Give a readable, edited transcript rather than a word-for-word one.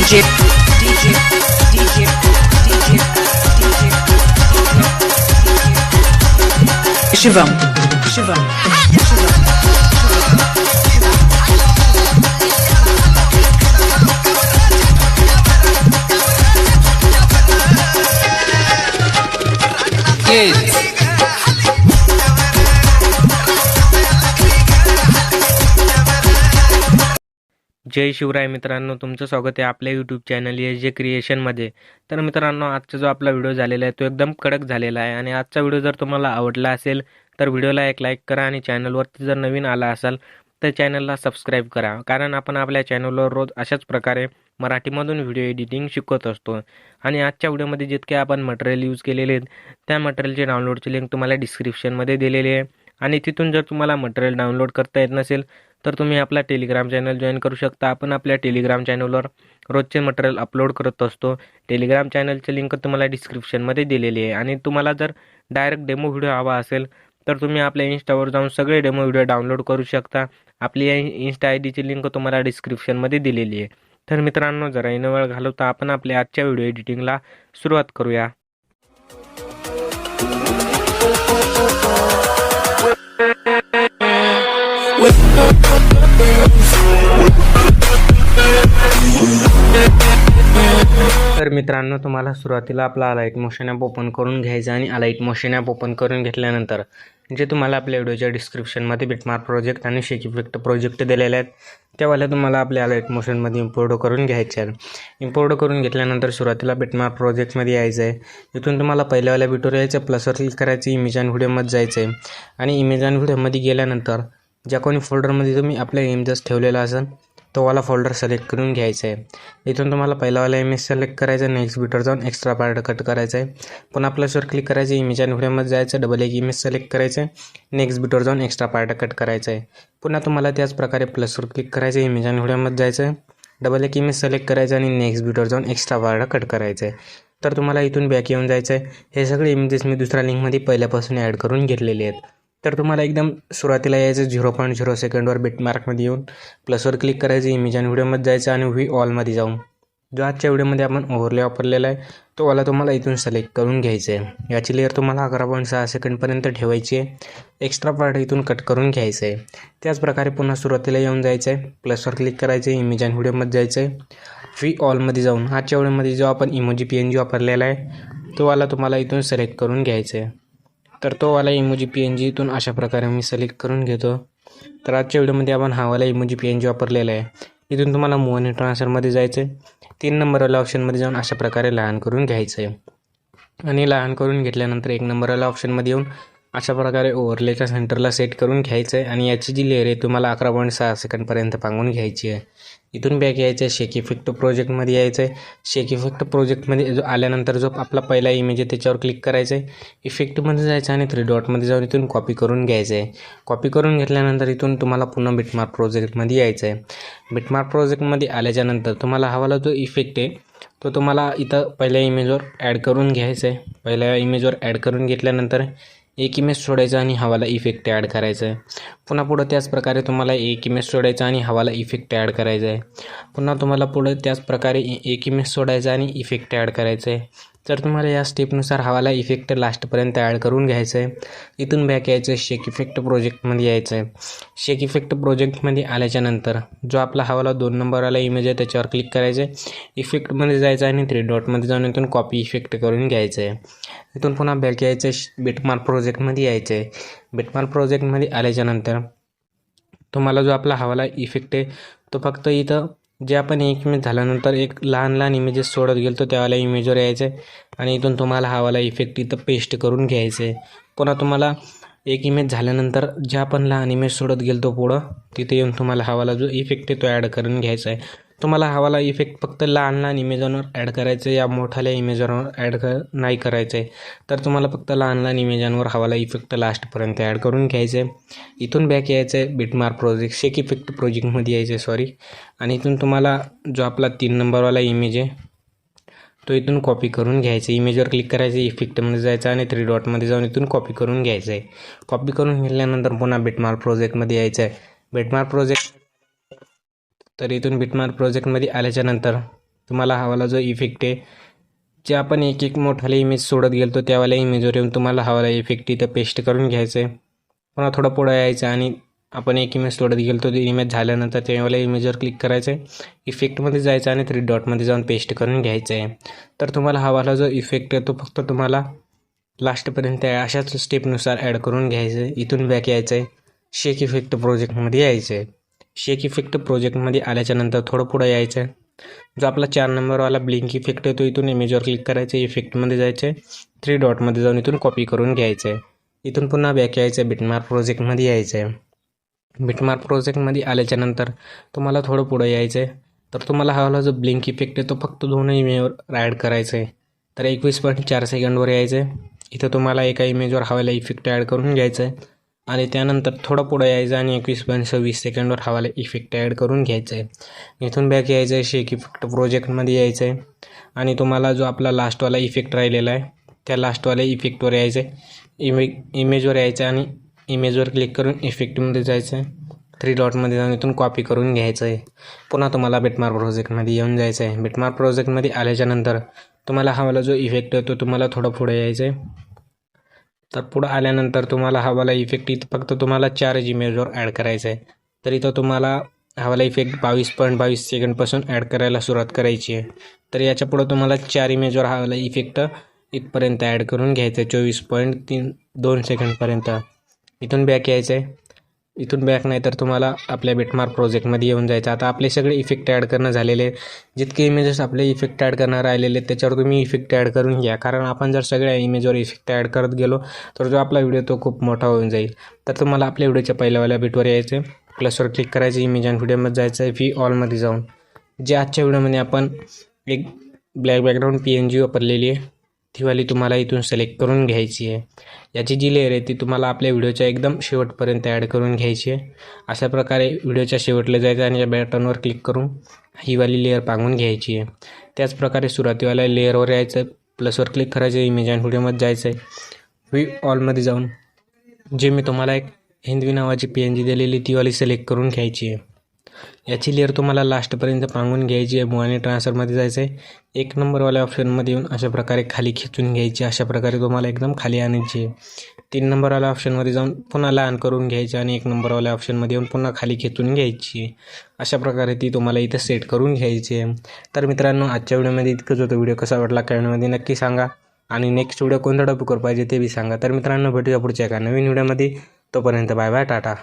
DJ DJ DJ DJ Shivam Shivam Yes. जय शिवराय मित्रांनो, तुमचं स्वागत आहे आपल्या यूट्यूब चॅनल जे क्रिएशनमध्ये. तर मित्रांनो, आजचा जो आपला व्हिडिओ झालेला आहे तो एकदम कडक झालेला आहे आणि आजचा व्हिडिओ जर तुम्हाला आवडला असेल तर व्हिडिओला एक लाईक करा आणि चॅनलवरती जर नवीन आला असाल तर चॅनलला सबस्क्राईब करा, कारण आपण आपल्या चॅनलवर रोज अशाच प्रकारे मराठीमधून व्हिडिओ एडिटिंग शिकवत असतो. आणि आजच्या व्हिडिओमध्ये जितके आपण मटेरियल यूज केलेले आहेत त्या मटेरियलचे डाउनलोडची लिंक तुम्हाला डिस्क्रिप्शनमध्ये दिलेली आहे. आणि तिथून जर तुम्हाला मटेरियल डाउनलोड करता येत नसेल तर तुम्ही आपला टेलिग्राम चॅनल जॉईन करू शकता. आपण आपल्या टेलिग्राम चॅनलवर रोजचे मटेरियल अपलोड करत असतो. टेलिग्राम चॅनलची लिंक तुम्हाला डिस्क्रिप्शनमध्ये दिलेली आहे. आणि तुम्हाला जर डायरेक्ट डेमो व्हिडिओ हवा असेल तर तुम्ही आपल्या इन्स्टावर जाऊन सगळे डेमो व्हिडिओ डाउनलोड करू शकता. आपली इन्स्टा आय डीची लिंक तुम्हाला डिस्क्रिप्शनमध्ये दिलेली आहे. तर मित्रांनो, जरा न वेळ घालवता आपण आपल्या आजच्या व्हिडिओ एडिटिंगला सुरुवात करूया. तर मित्रांनो, तुम्हाला सुरुवातीला आपला अलाइट मोशन ॲप ओपन करून घ्यायचं आणि अलाइट मोशन ॲप ओपन करून घेतल्यानंतर जे तुम्हाला आपल्या व्हिडिओच्या डिस्क्रिप्शनमध्ये बिटमार्क प्रोजेक्ट आणि शेक इफेक्ट प्रोजेक्ट दिलेले आहेत त्यावाला तुम्हाला आपल्या अलाइट मोशनमध्ये इम्पोर्ट करून घ्यायचे आहे. इम्पोर्ट करून घेतल्यानंतर सुरुवातीला बिटमार्क प्रोजेक्टमध्ये यायचं आहे. इथून तुम्हाला पहिल्यावाल्या व्हिडिओवर यायचं, प्लसवर क्लिक करायचं, इमेज अँड व्हिडिओमध्ये जायचं आहे. आणि इमेज अँड व्हिडिओमध्ये गेल्यानंतर ज्या कोणी फोल्डरमध्ये तुम्ही आपल्या इमेजेस ठेवलेला असेल तो वाला फोल्डर सिलेक्ट करून घ्यायचा आहे. इथून तुम्हाला पहिलावाला इमेज सिलेक्ट करायचा, नेक्स्ट बीटर जाऊन एक्स्ट्रा पार्ट कट करायचा आहे. पुन्हा प्लसवर क्लिक करायचं, इमेज अँड व्हिडिओमध्ये जायचं, डबल एक इमेज सिलेक्ट करायचं आहे, नेक्स्ट बीटर जाऊन एक्स्ट्रा पार्ट कट करायचा आहे. पुन्हा तुम्हाला त्याच प्रकारे प्लसवर क्लिक करायचं, इमेज अँड व्हिडिओमध्ये जायचं आहे, डबल एक इमेज सिलेक्ट करायचं आणि नेक्स्ट बीटर जाऊन एक्स्ट्रा पार्ट कट करायचं आहे. तर तुम्हाला इथून बॅक येऊन जायचं आहे. हे सगळे इमेजेस मी दुसऱ्या लिंकमध्ये पहिल्यापासून ॲड करून घेतलेले आहेत. तर तुम्हाला एकदम सुरुवातीला यायचं 0.0 सेकंडवर बिटमार्कमध्ये येऊन प्लसवर क्लिक करायचं, इमेज आणि व्हिडिओमध्ये जायचं आणि व्ही ऑलमध्ये जाऊन जो आजच्या व्हिडिओमध्ये आपण ओव्हरले वापरलेला आहे तो वाला तुम्हाला इथून सिलेक्ट करून घ्यायचं आहे. याची लेअर तुम्हाला 11.6 सेकंडपर्यंत ठेवायची आहे. एक्स्ट्रा पार्ट इथून कट करून घ्यायचं आहे. त्याच प्रकारे पुन्हा सुरुवातीला येऊन जायचं आहे, प्लसवर क्लिक करायचं, इमेज आणि व्हिडिओमध्ये जायचं आहे, व्ही ऑलमध्ये जाऊन आजच्या व्हिडिओमध्ये जो आपण इमोजी PNG वापरलेला आहे तो वाला तुम्हाला इथून सिलेक्ट करून घ्यायचं आहे. तर तो वाला इमोजी PNG इथून अशा प्रकारे मी सिलेक्ट करून घेतो. तर आजच्या व्हिडिओमध्ये आपण हा वाला इमोजी PNG वापरलेला आहे. इथून तुम्हाला मूव आणि ट्रान्सफरमध्ये जायचं आहे. 3 नंबरवाला ऑप्शनमध्ये जाऊन अशा प्रकारे लहान करून घ्यायचं आहे. आणि लहान करून घेतल्यानंतर 1 नंबरवाला ऑप्शनमध्ये येऊन अशा प्रकारे ओव्हरलेच्या सेंटरला सेट करून घ्यायचं आहे. आणि याची जी लेअर आहे तुम्हाला 11.6 सेकंडपर्यंत पांगून घ्यायची आहे. इथून बॅक यायचं आहे, शेक इफेक्ट प्रोजेक्टमध्ये यायचं आहे. शेक इफेक्ट प्रोजेक्टमध्ये जो आल्यानंतर जो आपला पहिला इमेज आहे त्याच्यावर क्लिक करायचं आहे, इफेक्टमध्ये जायचं आणि 3 डॉटमध्ये जाऊन इथून कॉपी करून घ्यायचं आहे. कॉपी करून घेतल्यानंतर इथून तुम्हाला पुन्हा बिटमार्क प्रोजेक्टमध्ये यायचं आहे. बिटमार्क प्रोजेक्टमध्ये आल्याच्यानंतर तुम्हाला हवाला जो इफेक्ट आहे तो तुम्हाला इथं पहिल्या इमेजवर ॲड करून घ्यायचं आहे. पहिल्या इमेजवर ॲड करून घेतल्यानंतर एक इमेज सोडायचा आणि हवाला इफेक्ट ॲड करायचा आहे. पुन्हा पुढं त्याच प्रकारे तुम्हाला एक इमेज सोडायचा आणि हवाला इफेक्ट ॲड करायचा आहे. पुन्हा तुम्हाला पुढं त्याच प्रकारे एक इमेज सोडायचा आणि इफेक्ट ॲड करायचं आहे. तर तुम्हाला या स्टेपनुसार हवाला इफेक्ट लास्टपर्यंत ॲड करून घ्यायचं आहे. इथून बॅक यायचं, शेक इफेक्ट प्रोजेक्टमध्ये यायचं आहे. शेक इफेक्ट प्रोजेक्टमध्ये आल्याच्यानंतर जो आपला हवाला 2 नंबरवाला इमेज आहे त्याच्यावर क्लिक करायचं आहे, इफेक्टमध्ये जायचं आणि 3 डॉटमध्ये जाऊन इथून कॉपी इफेक्ट करून घ्यायचं आहे. इथून पुन्हा बॅक यायचं, बिटमार्क प्रोजेक्टमध्ये यायचं आहे. बिटमार्क प्रोजेक्टमध्ये आल्याच्यानंतर तुम्हाला जो आपला हवाला इफेक्ट आहे तो फक्त इथं जे आपण एक इमेज झाल्यानंतर एक लहान लहान इमेजेस सोडत गेलो त्यावाला इमेजवर यायचं आहे. आणि इथून तुम्हाला हवाला इफेक्ट इथं पेस्ट करून घ्यायचं आहे. पुन्हा तुम्हाला एक इमेज झाल्यानंतर जे आपण लहान इमेज सोडत गेलो पुढं तिथे येऊन तुम्हाला हवाला जो इफेक्ट आहे तो ॲड करून घ्यायचा आहे. तुम्हाला हवाला इफेक्ट फक्त लहान लहान इमेजांवर ॲड करायचं आहे, या मोठ्याल्या इमेजांवर नाही करायचं आहे. तर तुम्हाला फक्त लहान लहान इमेजांवर हवाला इफेक्ट लास्टपर्यंत ॲड करून घ्यायचं आहे. इथून बॅक यायचं आहे, बिटमार्क प्रोजेक्ट शेक इफेक्ट प्रोजेक्टमध्ये यायचं आहे आणि इथून तुम्हाला जो आपला 3 नंबरवाला इमेज आहे तो इथून कॉपी करून घ्यायचं. इमेजवर क्लिक करायचं, इफेक्टमध्ये जायचं आणि 3 डॉटमध्ये जाऊन इथून कॉपी करून घ्यायचं आहे. कॉपी करून घेतल्यानंतर पुन्हा बिटमार्क प्रोजेक्टमध्ये यायचं आहे. बिटमार्क प्रोजेक्ट तर इथून बिटमार्क प्रोजेक्टमध्ये आल्याच्यानंतर तुम्हाला हवाला जो इफेक्ट आहे, जे आपण एक एक मोठाले इमेज सोडत गेलो त्यावाल्या इमेजवर येऊन तुम्हाला हवाला इफेक्ट इथं पेस्ट करून घ्यायचं आहे. पुन्हा थोडं पुढं यायचं आणि आपण एक इमेज सोडत गेलो तो इमेज झाल्यानंतर त्यावाल्या इमेजवर क्लिक करायचं आहे, इफेक्टमध्ये जायचं आणि 3 डॉटमध्ये जाऊन पेस्ट करून घ्यायचं आहे. तर तुम्हाला हवाला जो इफेक्ट आहे तो फक्त तुम्हाला लास्टपर्यंत अशाच स्टेपनुसार ॲड करून घ्यायचं आहे. इथून बॅक यायचं आहे, शेक इफेक्ट प्रोजेक्टमध्ये यायचं आहे. शेक इफेक्ट प्रोजेक्टमध्ये आल्याच्यानंतर थोडं पुढं यायचं आहे. जो आपला 4 नंबरवाला ब्लिंक इफेक्ट आहे तो इथून इमेजवर क्लिक करायचं आहे, इफेक्टमध्ये जायचं आहे, 3 डॉटमध्ये जाऊन इथून कॉपी करून घ्यायचं आहे. इथून पुन्हा बॅक यायचं आहे, बिटमार्क प्रोजेक्टमध्ये यायचं आहे. बिटमार्क प्रोजेक्टमध्ये आल्याच्यानंतर तुम्हाला थोडं पुढं यायचं आहे. तर तुम्हाला हवाला जो ब्लिंक इफेक्ट आहे तो फक्त 2 इमेजवर ॲड करायचा आहे. तर 21.4 सेकंडवर यायचं आहे. इथं तुम्हाला एका इमेजवर हवाला इफेक्ट ॲड करून घ्यायचं आहे आणि त्यानंतर थोडं पुढं यायचं आणि 21.26 सेकंडवर हवाला इफेक्ट ॲड करून घ्यायचं आहे. इथून बॅक यायचं आहे, शेक इफेक्ट प्रोजेक्टमध्ये यायचं आहे आणि तुम्हाला जो आपला लास्टवाला इफेक्ट राहिलेला आहे त्या लास्टवाल्या इफेक्टवर यायचं आहे. इमेजवर यायचं आणि इमेजवर क्लिक करून इफेक्टमध्ये जायचं आहे, 3 डॉटमध्ये जाऊन इथून कॉपी करून घ्यायचं आहे. पुन्हा तुम्हाला बिटमार्क प्रोजेक्टमध्ये येऊन जायचं आहे. बिटमार्क प्रोजेक्टमध्ये आल्याच्यानंतर तुम्हाला हवाला जो इफेक्ट आहे तो तुम्हाला थोडं पुढे यायचं आहे. तर पुढं आल्यानंतर तुम्हाला हवाला इफेक्ट इथं फक्त तुम्हाला 4 इमेजवर ॲड करायचा आहे. तर इथं तुम्हाला हवाला इफेक्ट 22.22 सेकंडपासून ॲड करायला सुरुवात करायची आहे. तर याच्या पुढं तुम्हाला 4 इमेजवर हवाला इफेक्ट इथपर्यंत ॲड करून घ्यायचं आहे, 24.32 सेकंडपर्यंत. इथून बॅक यायचं आहे. इथून बॅक नाही तर तुम्हाला आपल्या बिटमार्क प्रोजेक्टमध्ये येऊन जायचं. आता आपले सगळे इफेक्ट ॲड करणं झालेले, जितके इमेजेस आपले इफेक्ट ॲड करणं राहिलेले त्याच्यावर तुम्ही इफेक्ट ॲड करून घ्या. कारण आपण जर सगळ्या इमेजवर इफेक्ट ॲड करत गेलो तर जो आपला व्हिडिओ तो खूप मोठा होऊन जाईल. तर तुम्हाला आपल्या व्हिडिओच्या पहिल्यावाल्या बिटवर यायचं आहे, प्लसवर क्लिक करायचं, इमेज आणि व्हिडिओमध्ये जायचं आहे, व्ही ऑलमध्ये जाऊन जे आजच्या व्हिडिओमध्ये आपण एक ब्लॅक बॅकग्राऊंड PNG वापरलेली आहे तीवाली तुम्हाला इथून सिलेक्ट करून घ्यायची आहे. याची जी लेअर आहे ती तुम्हाला आपल्या व्हिडिओच्या एकदम शेवटपर्यंत ॲड करून घ्यायची आहे. अशा प्रकारे व्हिडिओच्या शेवटला जायचं आणि या बटनवर क्लिक करून ही वाली लेअर पांगून घ्यायची आहे. त्याचप्रकारे सुरुवातीवाल्या लेअरवर यायचं, प्लसवर क्लिक करायचं, इमेज आणि व्हिडिओमध्ये जायचं आहे, व्ही ऑलमध्ये जाऊन जे मी तुम्हाला एक हिंदवी नावाची PNG दिलेली तीवाली सिलेक्ट करून घ्यायची आहे. याची लेअर तुम्हाला लास्टपर्यंत पांगून घ्यायची आहे. मूव आणि ट्रान्सफरमध्ये जायचं आहे, 1 नंबरवाल्या ऑप्शनमध्ये येऊन अशा प्रकारे खाली खेचून घ्यायची. अशा प्रकारे तुम्हाला एकदम खाली आणायची आहे. 3 नंबरवाल्या ऑप्शनमध्ये जाऊन पुन्हा लहान करून घ्यायची आणि 1 नंबरवाल्या ऑप्शनमध्ये येऊन पुन्हा खाली खेचून घ्यायची. अशा प्रकारे ती तुम्हाला इथं सेट करून घ्यायची आहे. तर मित्रांनो, आजच्या व्हिडिओमध्ये इतकंच होतं. व्हिडिओ कसा वाटला कमेंटमध्ये नक्की सांगा आणि नेक्स्ट व्हिडिओ कोणता टॉपिकवर पाहिजे ते बी सांगा. तर मित्रांनो, भेटूया पुढच्या एका नवीन व्हिडिओमध्ये. तोपर्यंत बाय बाय, टाटा.